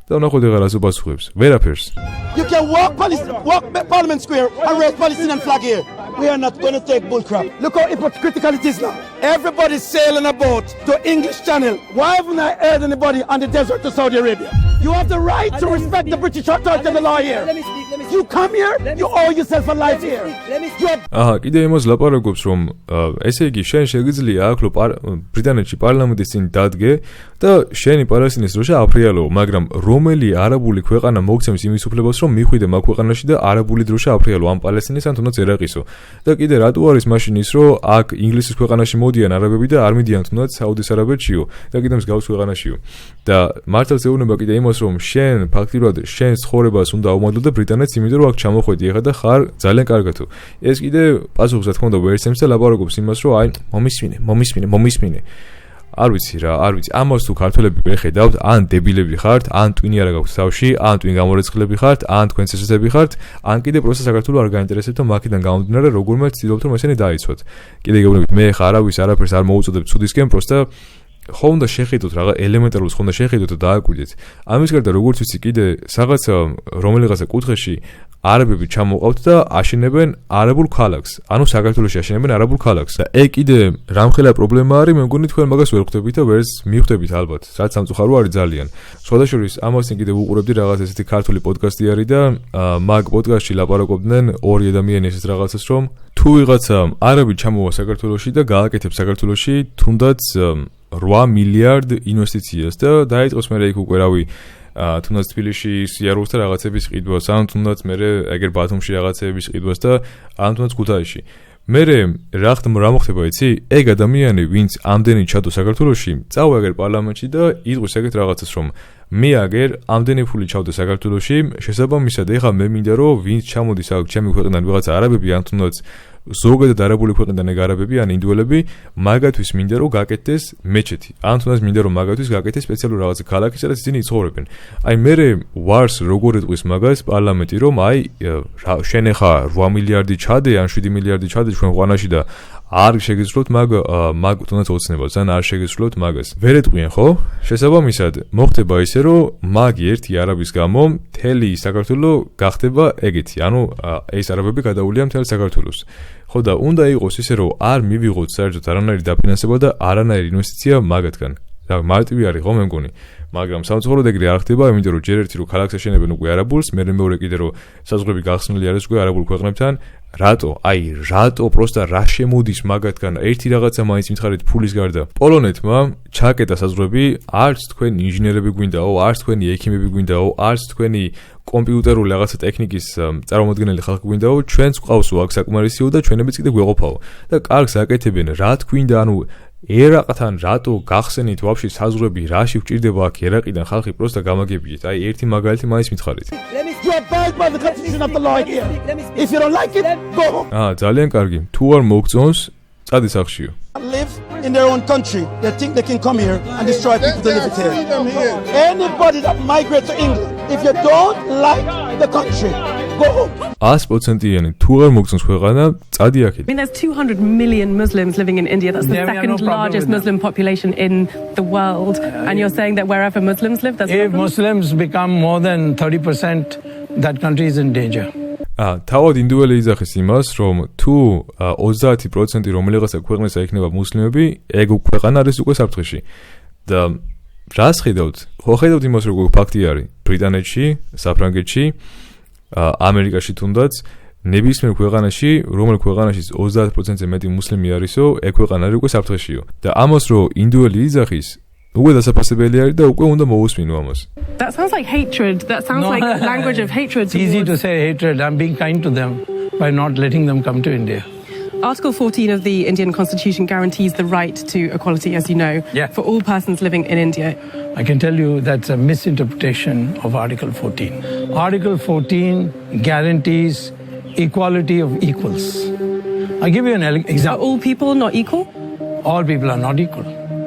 და ნახოთ ახლა რას უპასუხებს ვერაფერს You can walk Parliament Square and raise Palestinian flag here. We are not going to take bullcrap. Look how hypocritical it is now. Everybody's sailing a boat to English Channel. Why haven't I heard anybody on the desert to Saudi Arabia? You have the right to respect the British authority and the law here. You come here, you owe yourself a life here. კიდე იმას ლაპარაკობს რომ ესე იგი შენ შეგიძლია აქ რომ ბრიტანეთში პარლამენტის წინ დადგე და შენი პალესტინის დროშა აფრიალო, მაგრამ რომელი არაბული ქვეყანა მოგცემს იმის უფლებას რომ მიხვიდე მაგ ქვეყანაში და არაბული დროშა აფრიალო ამ პალესტინის ან თუნდაც ერაყისო. და კიდე რატო არის მაშინ ის რომ აქ ინგლისის ქვეყანაში მოდიან არაბები და არ მიდიან თუნდაც საუდის არაბეთშიო და კიდე მსგავს ქვეყანაშიო. და მართლაც ეუბნება კიდე იმას რომ შენ ფაქტიურად შენ ცხოვრებას უნდა აუმადლო და ბრიტანეთს იმიტომ რომ აქ ჩამოხვედი ახლა და ხარ ძალიან კარგათო. ეს კიდე პასუხს რა თქმა უნდა ვერსემს და ლაპარაკობს იმას რომ აი მომისმინე. არ ვიცი რა, არ ვიცი. ამას თუ ქართველები ვერ ხედავთ, ან დებილები ხართ, ან ტვინი არა გაქვთ თავში, ან ტვინ გამორეცხლები ხართ, ან თქვენ წესრიგები ხართ, ან კიდე პროსტა საქართველოს არ გაინტერესებთ და მაქედან გამომდინარე როგორმე ცდილობთ რომ ესენი დაიცვათ. კიდე გეუბნებით მე ხა არავის არაფერს არ მოუწოდებ ცუდისკენ, პროსტა ხომ და შეხედოთ რაღაც ელემენტარულს ხომ და შეხედოთ და დააკვირდეთ. ამის გარდა როგორც ვიცი კიდე რაღაცა რომელიღაცა კუთხეში არაბები ჩამოყავთ და აშენებენ არაბულ ქალაქს. ანუ საქართველოში აშენებენ არაბულ ქალაქს. და კიდე რამხელა პრობლემა არის, მე მგონი თქვენ მაგას ვერ ხვდებით და ვერც მიხვდებით ალბათ. რაც სამწუხარო არის ძალიან. სხვადასხვა ამასთან კიდე ვუყურებდი რაღაც ესეთი ქართული პოდკასტი არის და მაგ პოდკასტში ლაპარაკობდნენ ორი ადამიანი ესეთ რაღაცას, რომ თუ ვიღაცა არაბი ჩამოვა საქართველოში და გააკეთებს საქართველოში თუნდაც 8 მილიარდ ინვესტიციას და დაიწყოს მე იქ უკვე რავი თუნდაც თბილისში სიარულს და რაღაცების ყიდვას, ან თუნდაც მე ეგერ ბათუმში რაღაცების ყიდვას და ან თუნდაც ქუთაისში. მე რა მოხდება იცი? ეგ ადამიანი, ვინც ამდენი ჩადო საქართველოში, წავა ეგერ პარლამენტში და იტყვის ეგეთ რაღაცას, რომ მე აგერ ამდენი ფული ჩავდე საქართველოში, შესაბამისად ეხლა მე მინდა რომ ვინც ჩამოდის აქ ჩემი ქვეყნიდან ვიღაცა არაბები ან თუნდაც ზოგადად არაბული ქვეყნიდან ეგ არაბები ან ინდუელები მაგათთვის მინდა რომ გაკეთდეს მეჩეთი. ან თუნდაც მინდა რომ მაგათთვის გაკეთდეს სპეციალური რაღაცა ქალაქი, სადაც ისინი იცხოვრებენ. აი მე ვარს როგორ ეტყვის მაგას პარლამენტი, რომ აი შენ ეხა 8 მილიარდი ჩადე ან 7 მილიარდი ჩადე ჩვენ ყვანაში და არ შეგეძლოთ მაგ თუნდაც ოცნებას ან არ შეგეძლოთ მაგას. ვერ ეტყვიან ხო? შესაბამისად მოხდება ისე რომ მაგი ერთი არაბის გამო მთელი საქართველო გახდება ეგეთი. ანუ ეს არაბები გადაულია მთელ საქართველოს. ხო და უნდა იყოს ისე რომ არ მივიღოთ საერთოდ არანაირი დაფინანსება და არანაირი ინვესტიცია მაგათგან. და მარტივი არის ხო მე მგონი. მაგრამ სამწუხაროდ ეგრე არ ხდება, იმიტომ რომ ჯერ ერთი რომ ქალაქს აშენებენ უკვე არაბულს, მეორე კიდე რომ საზღვრები გახსნილი არის უკვე არაბულ ქვეყნებთან. რატო პროსტა რა შემოდის მაგათგან? ერთი რაღაცა მაინც მითხარით ფულის გარდა. პოლონეთმა ჩაკეტა საზღვრები, არც თქვენი ინჟინერები გვინდაო, არც თქვენი ექიმები გვინდაო, არც თქვენი კომპიუტერული რაღაცა ტექნიკის წარმომადგენელი ხალხი გვინდაო, ჩვენც ყავსო აქ საკმარისიო და ჩვენებიც კიდე გვეყოფაო. და კარგს აკეთებენ, რა თქვინდა, ანუ ერაყთან რატო გახსენით ვაფშე საზღვრები, რაში ვჭირდება აქ ერაყიდან ხალხი პროსტა გამაგებიეთ. აი ერთი მაგალითი მაინც მითხარით. ძალიან კარგი. თუ არ მოგწონს, წადი სახშიო. Live in their own country. They think they can come here and destroy people that live here. Anybody that migrates to England, if you don't like the country, go home. 100%-იანი თუ არ მოგწონს ქვეყანა, წადი აქეთ. I mean, there's 200 million Muslims living in India. That's the second largest Muslim population in the world. And you're saying that wherever Muslims live, there's if Muslims become more than 30%, that country is in danger. თავად ინდუელი იძახის იმას, რომ თუ 30% რომელიღაცა ქვეყნისა იქნება მუსლიმები, ეგ ქვეყანა არის უკვე საფრთხეში. და რას ხედავთ? ხო ხედავთ იმას, რომ ფაქტი არის ბრიტანეთში, საფრანგეთში, ამერიკაში თუნდაც ნებისმიერ ქვეყანაში, რომელ ქვეყანაშიც 30%-ზე მეტი მუსლიმი არისო, ეგ ქვეყანა არის უკვე საფრთხეშიო. და ამას რომ ინდუელი იძახის, უკვე დასაფასებელი არის და უკვე უნდა მოусმინო ამას. That sounds like hatred. That sounds like language of hatred. It's easy to say hatred. I'm being kind to them by not letting them come to India. Article 14 of the Indian Constitution guarantees the right to equality, as you know, for all persons living in India. I can tell you that's a misinterpretation of Article 14. Article 14 guarantees equality of equals. I'll give you an example. Are all people not equal? All people are not equal.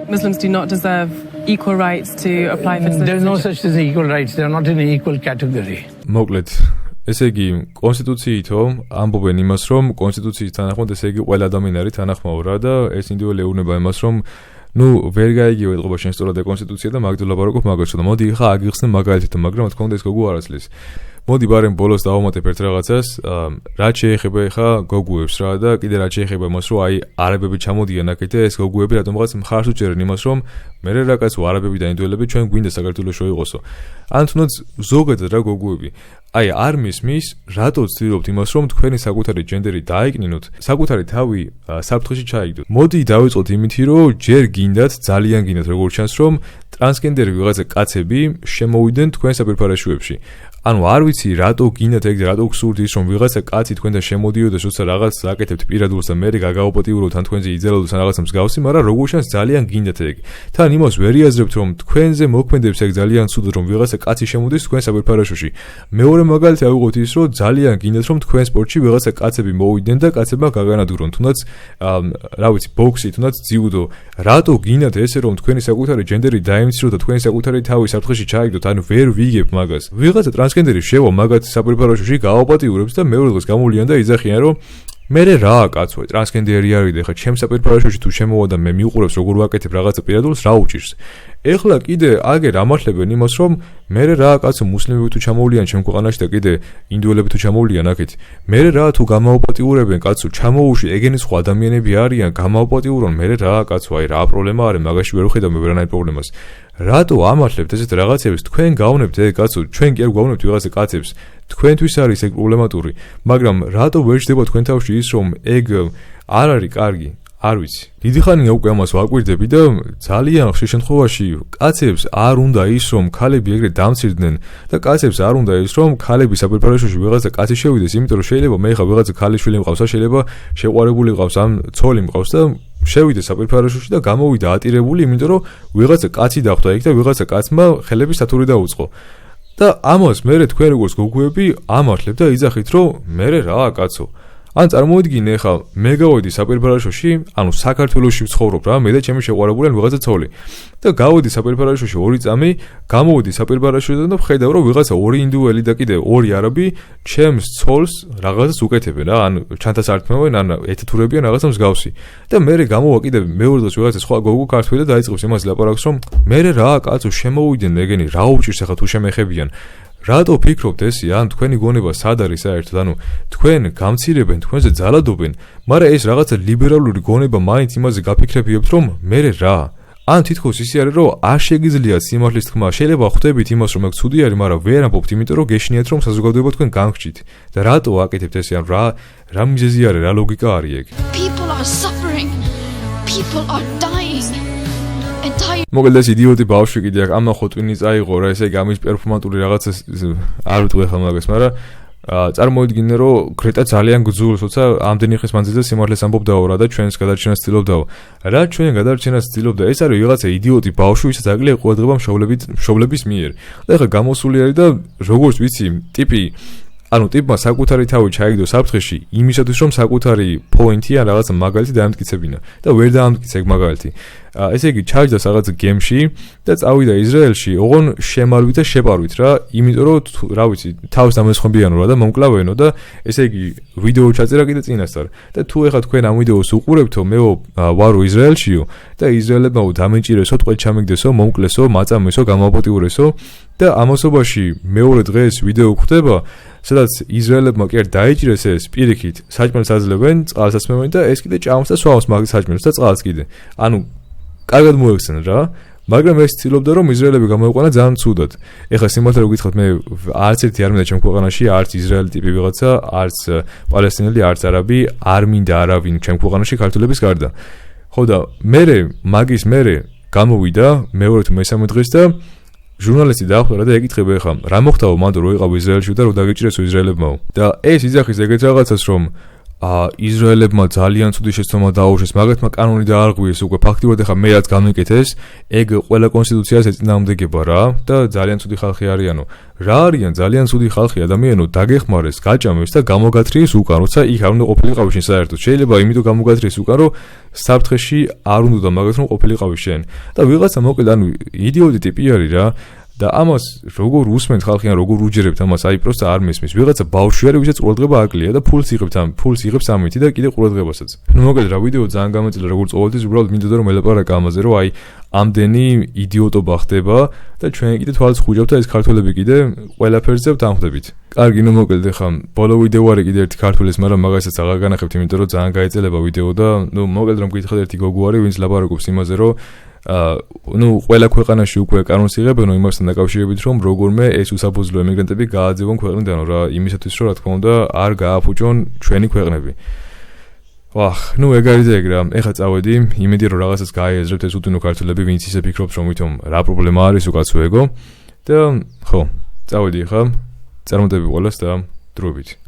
Muslims do not deserve equal rights to apply for citizenship. There's no such thing as equal rights. They're not in an equal category. მოკლედ, ესე იგი, კონსტიტუციითო ამბობენ იმას, რომ კონსტიტუციის თანახმად ესე იგი ყველა ადამიანი არის თანახმაო რა და ეს ინდივიდი ეუბნება იმას, რომ ნუ ვერ გაიგიო ეთყობა შენ სწორად კონსტიტუცია და მაგდ ლაპარაკობ მაგას და მოდი ხა აგიხსნე მაგალითად, მაგრამ თქონდა ეს გოგო არაცლის. მოდი ბარემ ბოლოს დავამატებ ერთ რაღაცას, რაც შეეხება ხა გოგუებს რა და კიდე რაც შეეხება იმას, რომ აი არაბები ჩამოდიან აქეთ და ეს გოგუები რატომღაც მხარს უჭერენ იმას, რომ მე რაკაც არაბები და ინდუელები ჩვენ გვინდა საქართველოს შეიყოსო. ან თუნდაც ზოგადად რა გოგუები. აი არ მისმის, რატო ვცდილობთ იმას, რომ თქვენი საკუთარი ჯენდერი დაიკნინოთ, საკუთარი თავი საფრთხეში ჩაიგდოთ. მოდი დავიწყოთ იმითი, რომ ჯერ გინდათ, ძალიან გინდათ როგორც ჩანს, რომ ტრანსგენდერი ვიღაცა კაცები შემოვიდნენ თქვენ საფერფარაშუებში. ანუ არ ვიცი რატო გინდათ ეგ რატო გსურთ ის რომ ვიღაცა კაცი თქვენთან შემოდიოდეს როცა რაღაც აკეთებთ პირადულს და მე გაგაოპატიუროთ ან თქვენზე იძელოდოთ ან რაღაცა მსგავსი, მაგრამ როგორც ჩანს ძალიან გინდათ ეგ. თან იმას ვერ იაზრებთ რომ თქვენზე მოქმედებს ეგ ძალიან ცუდად რომ ვიღაცა კაცი შემოდის თქვენ საფერფარაშოში. მეორე მაგალითი ავიღოთ ის რომ ძალიან გინდათ რომ თქვენ სპორტში ვიღაცა კაცები მოვიდნენ და კაცებმა გაგანადგურონ, თუნდაც რა ვიცი ბოქსი, თუნდაც ძიუდო. რატო გინდათ ესე რომ თქვენი საკუთარი ჯენდერი დაიმციროთ და თქვენი საკუთარი თავი საფრთხეში ჩაიგდოთ, ანუ ვერ ვიგებ მაგას. ვიღაცა ტრანსგენდერი შევა მაგათ საფერფაროში გააოპატიურებს და მეორე დღეს გამოვლიან და იძახიან რომ მერე რა კაცო, ტრანსგენდერი არის და ხა ჩემს საპირფარეშოში თუ შემოვა და მე მიყურებს როგორ ვაკეთებ რაღაცა პირადულს, რა უჭირს. ეხლა კიდე აგერ ამართლებენ იმას, რომ მერე რა კაცო მუსლიმები თუ ჩამოვლიან ჩემ ქვეყანაში და კიდე ინდუელები თუ ჩამოვლიან აქეთ. მერე რა თუ გამაუპატიურებენ კაცო, ჩამოუშვი ეგენი სხვა ადამიანები არიან, გამაუპატიურონ, მერე რა კაცო, აი რა პრობლემა არის, მაგაში ვერ ვხედავ მე ვერანაირ პრობლემას. რატო ამართლებთ ესეთ რაღაცებს, თქვენ გავნებთ ეგ კაცო, ჩვენ კი არ გვავნებთ ვიღაცა კაცებს. თქვენთვის არის ეგ პრობლემატური, მაგრამ რატო ვერ ჯდება თქვენ თავში ის რომ ეგ არ არის კარგი? არ ვიცი. დიდი ხანია უკვე ამას ვაკვირდები და ძალიან ხშირ შემთხვევაში კაცებს არ უნდა ის რომ ქალები ეგრე დამცირდნენ და კაცებს არ უნდა ის რომ ქალები საპირფარეშოში ვიღაცა კაცი შევიდეს, იმიტომ რომ შეიძლება მე ხა ვიღაცა ქალიშვილი მყავს, შეიძლება შეყვარებული მყავს, ამ ცოლი მყავს და შევიდეს საპირფარეშოში და გამოვიდა ატირებული, იმიტომ რომ ვიღაცა კაცი დახვდა იქ და ვიღაცა კაცმა ხელები სათური დაუწყო. და ამას მე თქვენ როგორც გოგოები ამართლებთ და იძახით რომ მე რა კაცო. ან წარმოიდგინე ხა მე გავედი საპირფარეშოში, ანუ საქართველოში ვცხოვრობ რა, მე და ჩემი შეყვარებული ან ვიღაცა ცოლი. და გავედი საპირფარეშოში 2 წამი, გამოვედი საპირფარეშოდან და ვხედავ რომ ვიღაცა 2 ინდუელი და კიდე 2 არაბი ჩემს ცოლს რაღაცას უკეთებენ რა, ან ჩანთას ართმევენ, ან ეთეთურებიან რაღაცა მსგავსი. და მე გამოვა კიდე მეორე დღეს ვიღაცა სხვა გოგო ქართველი და დაიწყებს იმას ლაპარაკს რომ მე რა კაცო შემოვიდნენ ეგენი, რა უჭირს ახლა თუ შემეხებიან. რატო ფიქრობთ ესე, ან თქვენი გონება სად არის საერთოდ, ანუ თქვენ გამცირებენ, თქვენზე ძალადობენ, მაგრამ ეს რაღაცა ლიბერალური გონება მაინც იმაზე გაფიქრებიებთ, რომ მე რა? ან თითქოს ისე არის, რომ არ შეგიძლიათ სიმართლის თქმა, შეიძლება ხვდებით იმას, რომ ეგ ცუდი არის, მაგრამ ვერ ამბობთ, იმიტომ რომ გეშინიათ, რომ საზოგადოება თქვენ განგჭით. და რატო აკეთებთ ესე, ან რა მიზეზი არის, რა ლოგიკა არის ეგ? People are suffering. People are dying. მოგელდა ეს იდიოტი ბავშვი კიდე აქ ამა ხოტვინი წაიღო რა, ესე იგი ამის პერფორმატული რაღაცა არ ვიტყვი ახლა მაგას, მაგრამ წარმოიდგინე რომ კრეტა ძალიან გძულს, როცა ამდენი ხის მანძილზე სიმართლეს ამბობდაო რა და ჩვენს გადარჩენას ცდილობდაო. რა ჩვენ გადარჩენას ცდილობდა? ეს არის ვიღაცა იდიოტი ბავშვი, ვისაც აკლია ყურადღება მშობლების მიერ. და ახლა გამოსული არის და როგორც ვიცი, ტიპი ანუ ტიპმა საკუთარი თავი ჩაიგდო საფრთხეში იმისათვის რომ საკუთარი პოინტი ან რაღაცა მაგალითი დაამტკიცებინა და ვერ დაამტკიცა ეგ მაგალითი. ესე იგი ჩაჯდა რაღაც გემში და წავიდა ისრაელში, ოღონ შემარვით და შეპარვით რა, იმიტომ რომ რა ვიცი, თავს დამესხმებიანო რა და მომკლავენო და ესე იგი ვიდეო ჩაწერა კიდე წინასწარ. და თუ ეხლა თქვენ ამ ვიდეოს უყურებთო, მეო ვარო ისრაელშიო და ისრაელებმა დამეჭირესო, ტყვედ ჩამიგდესო, მომკლესო, მაწამესო, გამაპატიურესო და ამასობაში მეორე დღეს ვიდეო გვხვდება, სადაც ისრაელებმა კი არ დაეჭირეს ეს პირიქით, საჭმელს აძლევენ, წყალს ასმევენ და ეს კიდე ჭამს და სვავს მაგ საჭმელს და წყალს კიდე. ანუ კარგად მოეხსენენ რა, მაგრამ ეს ცდილობდა რომ ისრაელები გამოიყვანა ძალიან ცუდად. ეხლა სიმართლე რომ გითხრათ, მე არც ერთი არ მინდა ჩემ ქვეყანაში, არც ისრაელი ტიპი ვიღაცა, არც პალესტინელი, არც არაბი, არ მინდა არავინ ჩემ ქვეყანაში ქართველების გარდა. ხო და მაგის მერე გამოვიდა მეორე თუ მესამე დღეს და ჟურნალისტი დაახვდა და ეკითხება ეხლა რა მოხდაო მანდ რო იყავ ისრაელში და რო დაგეჭირესო ისრაელებმაო. და ეს იძახის ეგეთ რაღაცას რომ ისრაელებმა ძალიან ცუდი შეცდომა დაუშვეს, მაგათმა კანონი დაარღვიეს უკვე ფაქტიურად ეხლა მე რაც გამიკეთეს, ეგ ყველა კონსტიტუციას ეწინააღმდეგება რა და ძალიან ცუდი ხალხი არიანო. რა არიან ძალიან ცუდი ხალხი ადამიანო, დაგეხმარეს, გაჭამეს და გამოგათრიეს უკან, როცა იქ არ უნდა ყოფილიყავი შენ საერთოდ. შეიძლება იმიტომ გამოგათრიეს უკან, რომ საფრთხეში არ უნდა მაგათ რომ ყოფილიყავი შენ. და ვიღაცა მოკლედ ანუ იდიოტი ტიპი არის რა. და ამას როგორ უსმენთ ხალხი ან როგორ უჯერებთ ამას, აი პროსტა არ მესმის. ვიღაცა ბავშვი არის, ვისაც ყურადღება აკლია და ფულს იღებს ამითი და კიდე ყურადღებასაც. ნუ მოკლედ რა ვიდეო ძალიან გამეწილა როგორც ყოველთვის, უბრალოდ მინდოდა რომ ელაპარაკა ამაზე, რომ აი ამდენი იდიოტობა ხდება და ჩვენ კიდე თვალს ხუჭავთ და ეს ქართველები კიდე ყველაფერზე ვთანხმდებით. კარგი, ნუ მოკლედ ახლა ბოლო ვიდეო არის კიდე ერთი ქართველის, მაგრამ მაგასაც აღარ განახებთ, იმიტომ რომ ძალიან გაეწელება ვიდეო და ნუ მოკლედ რომ გითხრათ ერთი გოგო არის, ვინც ლაპარაკობს იმაზე, რომ ნუ ყველა ქვეყანაში უკვე კანონს იღებენ იმასთან დაკავშირებით, რომ როგორმე ეს უსაფუძვლო ემიგრანტები გააძევონ ქვეყნიდან რა, იმისათვის რომ რა თქმა უნდა არ გააფუჭონ ჩვენი ქვეყნები. ნუ ეგ არის ეგ რა, ეხლა წავედი, იმედი რომ რაღაცას გაიაზრებთ ეს უდინო ქართველები, ვინც ისე ფიქრობს, რომ ვითომ რა პრობლემა არის უკაცო ეგო და ხო, წავედი ხა, წარმოდები ყველას და დროებით.